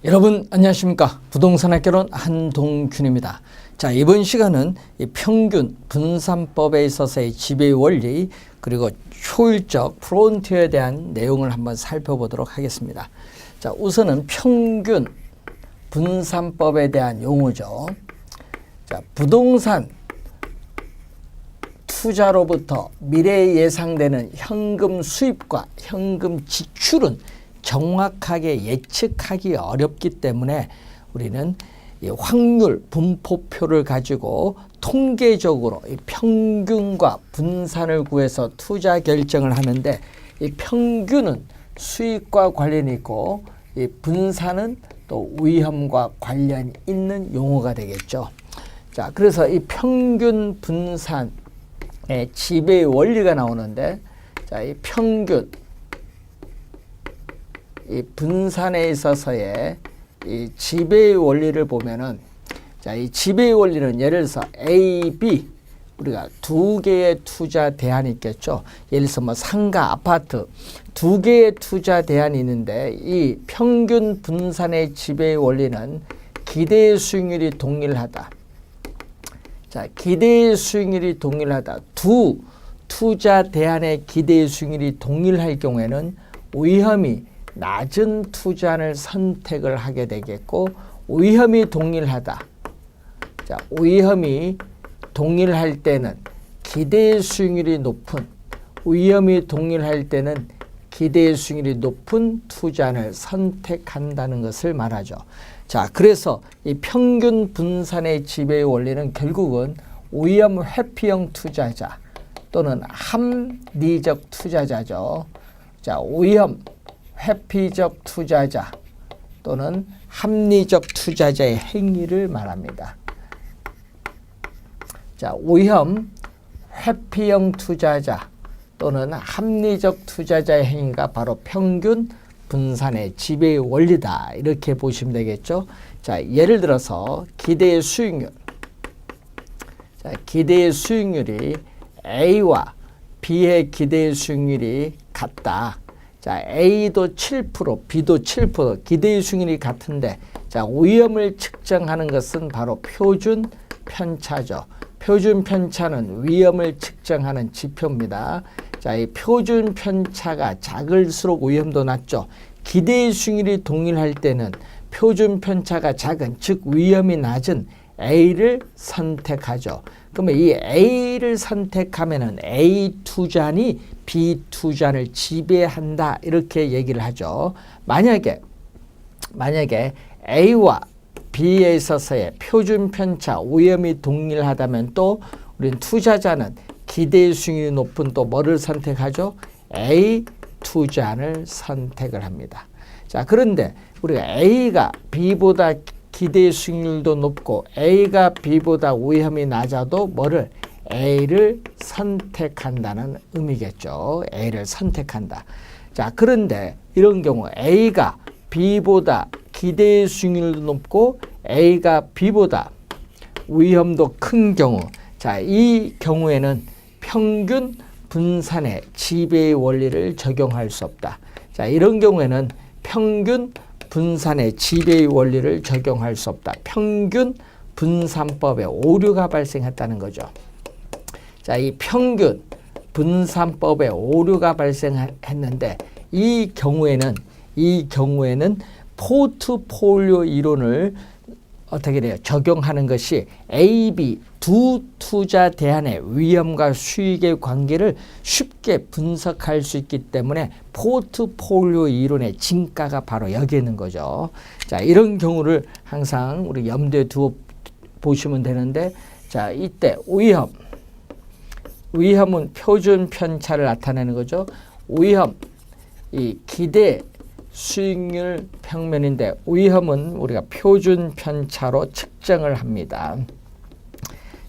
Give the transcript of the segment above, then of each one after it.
여러분 안녕하십니까? 부동산 학개론 한동균입니다. 자, 이번 시간은 이 평균 분산법에 있어서의 지배 원리 그리고 효율적 프론티어에 대한 내용을 한번 살펴보도록 하겠습니다. 자, 우선은 평균 분산법에 대한 용어죠. 자, 부동산 투자로부터 미래에 예상되는 현금 수입과 현금 지출은 정확하게 예측하기 어렵기 때문에 우리는 이 확률 분포표를 가지고 통계적으로 이 평균과 분산을 구해서 투자 결정을 하는데, 이 평균은 수익과 관련이 있고 이 분산은 또 위험과 관련이 있는 용어가 되겠죠. 자, 그래서 이 평균 분산의 지배 원리가 나오는데, 자, 이 평균 이 분산에 있어서의 이 지배의 원리를 보면은, 자, 이 지배의 원리는 예를 들어서 A, B 우리가 두 개의 투자 대안이 있겠죠. 예를 들어서 뭐 상가, 아파트 두 개의 투자 대안이 있는데, 이 평균 분산의 지배의 원리는 기대 수익률이 동일하다. 자, 기대 수익률이 동일하다. 두 투자 대안의 기대 수익률이 동일할 경우에는 위험이 낮은 투자를 선택을 하게 되겠고, 위험이 동일하다. 자, 위험이 동일할 때는 기대 수익률이 높은, 위험이 동일할 때는 기대 수익률이 높은 투자를 선택한다는 것을 말하죠. 자, 그래서 이 평균 분산의 지배의 원리는 결국은 위험 회피형 투자자 또는 합리적 투자자죠. 자, 위험 회피적 투자자 또는 합리적 투자자의 행위를 말합니다. 자, 위험 회피형 투자자 또는 합리적 투자자의 행위가 바로 평균 분산의 지배의 원리다, 이렇게 보시면 되겠죠. 자, 예를 들어서 기대 수익률. 자, 기대 수익률이 A와 B의 기대 수익률이 같다. 자, A도 7%, B도 7%, 기대 수익률이 같은데, 자, 위험을 측정하는 것은 바로 표준 편차죠. 표준 편차는 위험을 측정하는 지표입니다. 자, 이 표준 편차가 작을수록 위험도 낮죠. 기대 수익률이 동일할 때는 표준 편차가 작은, 즉 위험이 낮은 A를 선택하죠. 그러면 이 A를 선택하면은 A 투자니 B 투자를 지배한다, 이렇게 얘기를 하죠. 만약에 A와 B에 있어서의 표준 편차 위험이 동일하다면 또 우리는 투자자는 기대 수익률이 높은 또 뭐를 선택하죠? A 투자를 선택을 합니다. 자, 그런데 우리가 A가 B보다 기대 수익률도 높고 A가 B보다 위험이 낮아도 뭐를? A를 선택한다는 의미겠죠. A를 선택한다. 자, 그런데 이런 경우 A가 B보다 기대 수익률도 높고 A가 B보다 위험도 큰 경우, 자, 이 경우에는 평균 분산의 지배의 원리를 적용할 수 없다. 자, 이런 경우에는 평균 분산의 지배의 원리를 적용할 수 없다. 평균 분산법에 오류가 발생했다는 거죠. 자, 이 평균 분산법에 오류가 발생했는데, 이 경우에는 포트폴리오 이론을 어떻게 돼요? 적용하는 것이 A, B 두 투자 대안의 위험과 수익의 관계를 쉽게 분석할 수 있기 때문에 포트폴리오 이론의 진가가 바로 여기 있는 거죠. 자, 이런 경우를 항상 우리 염두에 두어 보시면 되는데, 자, 이때 위험은 표준 편차를 나타내는 거죠. 위험, 이 기대 수익률 평면인데 위험은 우리가 표준 편차로 측정을 합니다.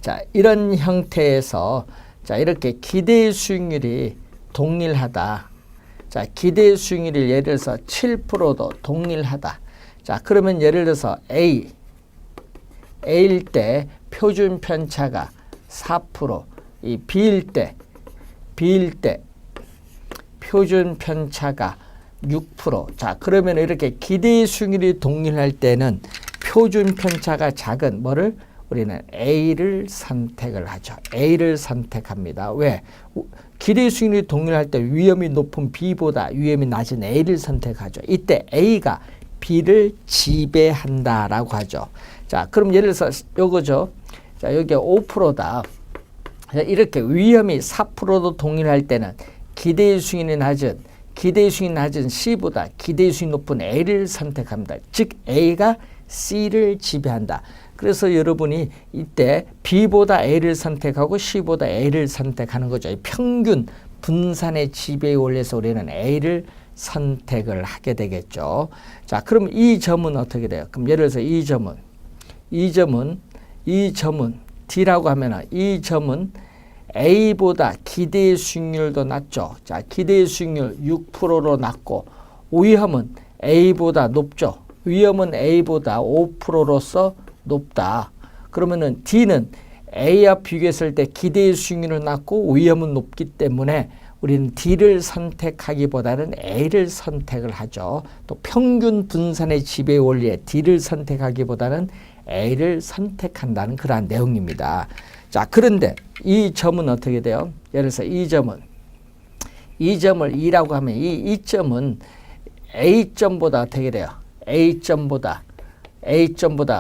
자, 이런 형태에서, 자, 이렇게 기대 수익률이 동일하다. 자, 기대 수익률이 예를 들어서 7%도 동일하다. 자, 그러면 예를 들어서 A일 때 표준 편차가 4%, 이 B일 때 표준 편차가 6%. 자, 그러면 이렇게 기대 수익률이 동일할 때는 표준 편차가 작은 뭐를 우리는 A를 선택을 하죠. A를 선택합니다. 왜? 기대 수익률이 동일할 때 위험이 높은 B보다 위험이 낮은 A를 선택하죠. 이때 A가 B를 지배한다라고 하죠. 자, 그럼 예를 들어서 요거죠. 자, 여기 5%다. 이렇게 위험이 4%도 동일할 때는 기대 수익률이 낮은 C보다 기대 수익이 높은 A를 선택합니다. 즉 A가 C를 지배한다. 그래서 여러분이 이때 B보다 A를 선택하고 C보다 A를 선택하는 거죠. 평균 분산의 지배에 원리에서 우리는 A를 선택을 하게 되겠죠. 자, 그럼 이 점은 어떻게 돼요? 그럼 예를 들어서 이 점은 D라고 하면은 이 점은 A보다 기대 수익률도 낮죠. 자, 기대 수익률 6%로 낮고 위험은 A보다 높죠. 위험은 A보다 5%로서 높다. 그러면은 D는 A와 비교했을 때 기대 수익률은 낮고 위험은 높기 때문에 우리는 D를 선택하기보다는 A를 선택을 하죠. 또 평균 분산의 지배 원리에 D를 선택하기보다는 A를 선택한다는 그러한 내용입니다. 자, 그런데 이 점은 어떻게 돼요? 예를 들어서 이 점을 2라고 하면 이 점은 A점보다 어떻게 돼요? A점보다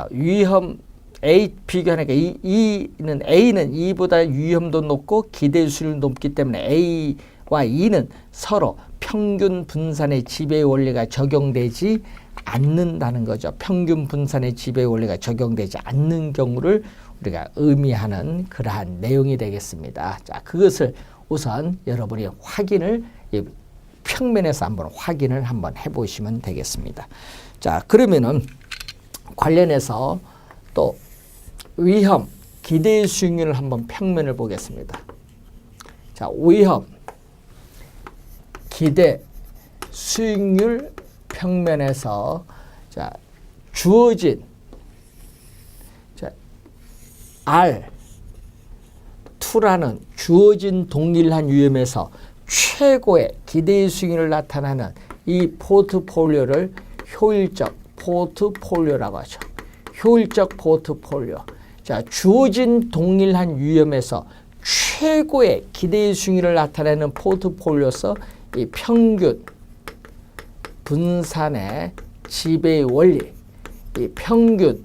위험 A 비교하니까 A는 E보다 위험도 높고 기대 수익률이 높기 때문에 A와 E는 서로 평균 분산의 지배 원리가 적용되지 않는다는 거죠. 평균 분산의 지배 원리가 적용되지 않는 경우를 우리가 의미하는 그러한 내용이 되겠습니다. 자, 그것을 우선 여러분이 평면에서 한번 확인을 한번 해보시면 되겠습니다. 자, 그러면은 관련해서 또 위험, 기대 수익률을 한번 평면을 보겠습니다. 자, 위험, 기대 수익률 평면에서 자, 주어진 R2라는 주어진 동일한 위험에서 최고의 기대 수익률을 나타내는 이 포트폴리오를 효율적 포트폴리오라고 하죠. 효율적 포트폴리오. 자, 주어진 동일한 위험에서 최고의 기대 수익률을 나타내는 포트폴리오에서 이 평균 분산의 지배 원리, 이 평균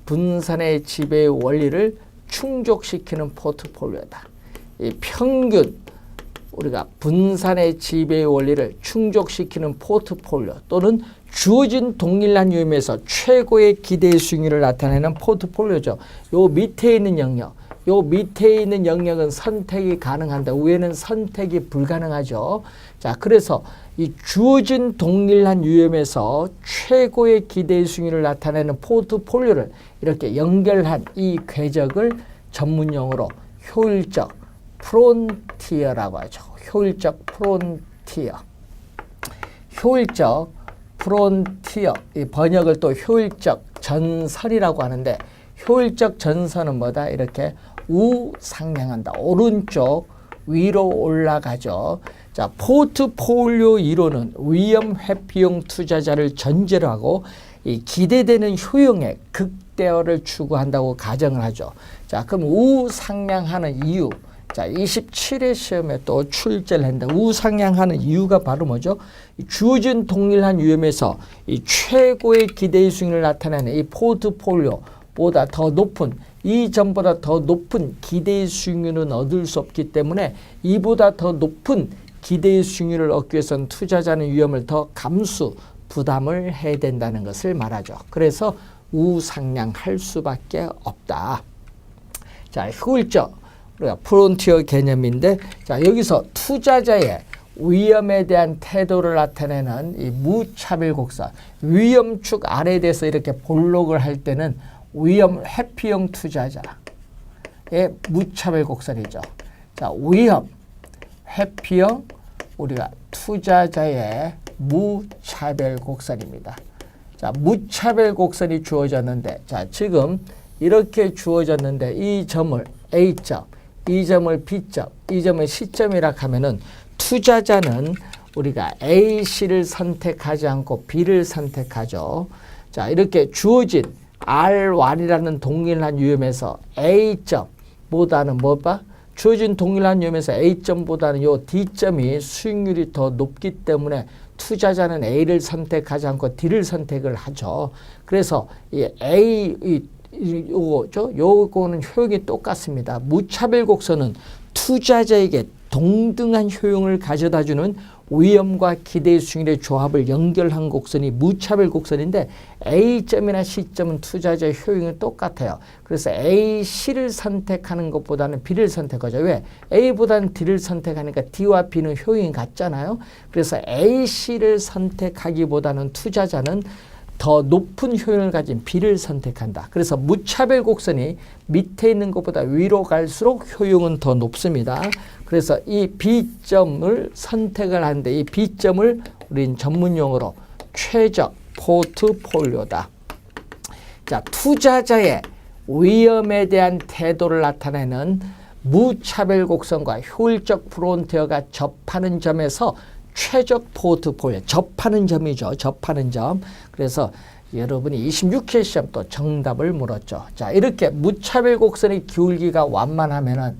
분산의 지배 원리를 충족시키는 포트폴리오다. 이 평균 우리가 분산의 지배 원리를 충족시키는 포트폴리오 또는 주어진 동일한 위험에서 최고의 기대 수익률을 나타내는 포트폴리오죠. 요 밑에 있는 영역은 선택이 가능한데 위에는 선택이 불가능하죠. 자, 그래서 이 주어진 동일한 위험에서 최고의 기대 수익률을 나타내는 포트폴리오를 이렇게 연결한 이 궤적을 전문용어로 효율적 프론티어라고 하죠. 효율적 프론티어. 이 번역을 또 효율적 전선이라고 하는데 효율적 전선은 뭐다? 이렇게 우상향한다. 오른쪽 위로 올라가죠. 자, 포트폴리오 이론은 위험 회피형 투자자를 전제로 하고 이 기대되는 효용의 극대화를 추구한다고 가정을 하죠. 자, 그럼 우상향하는 이유. 자, 27회 시험에 또 출제를 했는데 우상향하는 이유가 바로 뭐죠? 주어진 동일한 위험에서 이 최고의 기대 수익률을 나타내는 이 포트폴리오보다 더 높은 이 점보다 더 높은 기대 수익률은 얻을 수 없기 때문에 이보다 더 높은 기대 수익률을 얻기 위해서는 투자자는 위험을 더 감수 부담을 해야 된다는 것을 말하죠. 그래서 우상향할 수밖에 없다. 자, 효율적 우리가 프론티어 개념인데, 자, 여기서 투자자의 위험에 대한 태도를 나타내는 이 무차별 곡선, 위험축 아래에 대해서 이렇게 볼록을 할 때는 위험 회피형 투자자의 무차별 곡선이죠. 자, 위험 회피형 우리가 투자자의 무차별 곡선입니다. 자, 무차별 곡선이 주어졌는데, 자, 지금 이렇게 주어졌는데 이 점을 A점, 이 점을 B점, 이 점을 C점이라 하면은 투자자는 우리가 A, C를 선택하지 않고 B를 선택하죠. 자, 이렇게 주어진 R1이라는 동일한 유형에서 A점보다는 뭐봐? 주어진 동일한 유형에서 A점보다는 요 D점이 수익률이 더 높기 때문에 투자자는 A를 선택하지 않고 D를 선택을 하죠. 그래서 이 A, 요거는 효용이 똑같습니다. 무차별 곡선은 투자자에게 동등한 효용을 가져다주는 위험과 기대의 수익률의 조합을 연결한 곡선이 무차별 곡선인데 A점이나 C점은 투자자의 효용이 똑같아요. 그래서 A, C를 선택하는 것보다는 B를 선택하죠. 왜? A보다는 D를 선택하니까 D와 B는 효용이 같잖아요. 그래서 A, C를 선택하기보다는 투자자는 더 높은 효용을 가진 B를 선택한다. 그래서 무차별 곡선이 밑에 있는 것보다 위로 갈수록 효용은 더 높습니다. 그래서 이 B점을 선택을 하는데 이 B점을 우린 전문용어로 최적 포트폴리오다. 자, 투자자의 위험에 대한 태도를 나타내는 무차별 곡선과 효율적 프론티어가 접하는 점에서 최적 포트폴리오, 접하는 점이죠. 접하는 점. 그래서 여러분이 26회 시험 또 정답을 물었죠. 자, 이렇게 무차별 곡선의 기울기가 완만하면은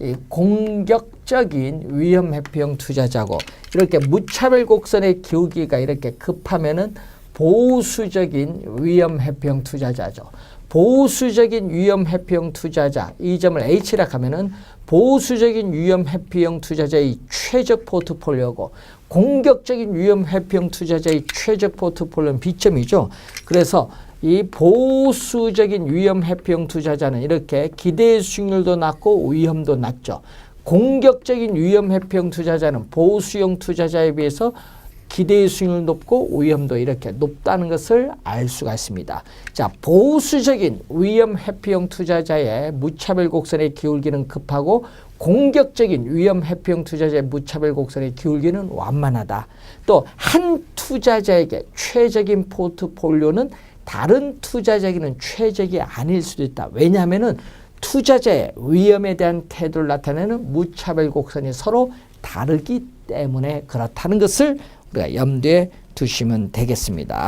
이 공격적인 위험 회피형 투자자고, 이렇게 무차별 곡선의 기울기가 이렇게 급하면은 보수적인 위험 회피형 투자자죠. 보수적인 위험 회피형 투자자, 이 점을 H라 하면은 보수적인 위험 회피형 투자자의 최적 포트폴리오고, 공격적인 위험 회피형 투자자의 최적 포트폴리오는 B점이죠. 그래서 이 보수적인 위험 회피형 투자자는 이렇게 기대 수익률도 낮고 위험도 낮죠. 공격적인 위험 회피형 투자자는 보수형 투자자에 비해서 기대의 수익률 높고 위험도 이렇게 높다는 것을 알 수가 있습니다. 자, 보수적인 위험 회피형 투자자의 무차별 곡선의 기울기는 급하고 공격적인 위험 회피형 투자자의 무차별 곡선의 기울기는 완만하다. 또 한 투자자에게 최적인 포트폴리오는 다른 투자자에게는 최적이 아닐 수도 있다. 왜냐하면은 투자자의 위험에 대한 태도를 나타내는 무차별 곡선이 서로 다르기 때문에 그렇다는 것을 우리가 염두에 두시면 되겠습니다.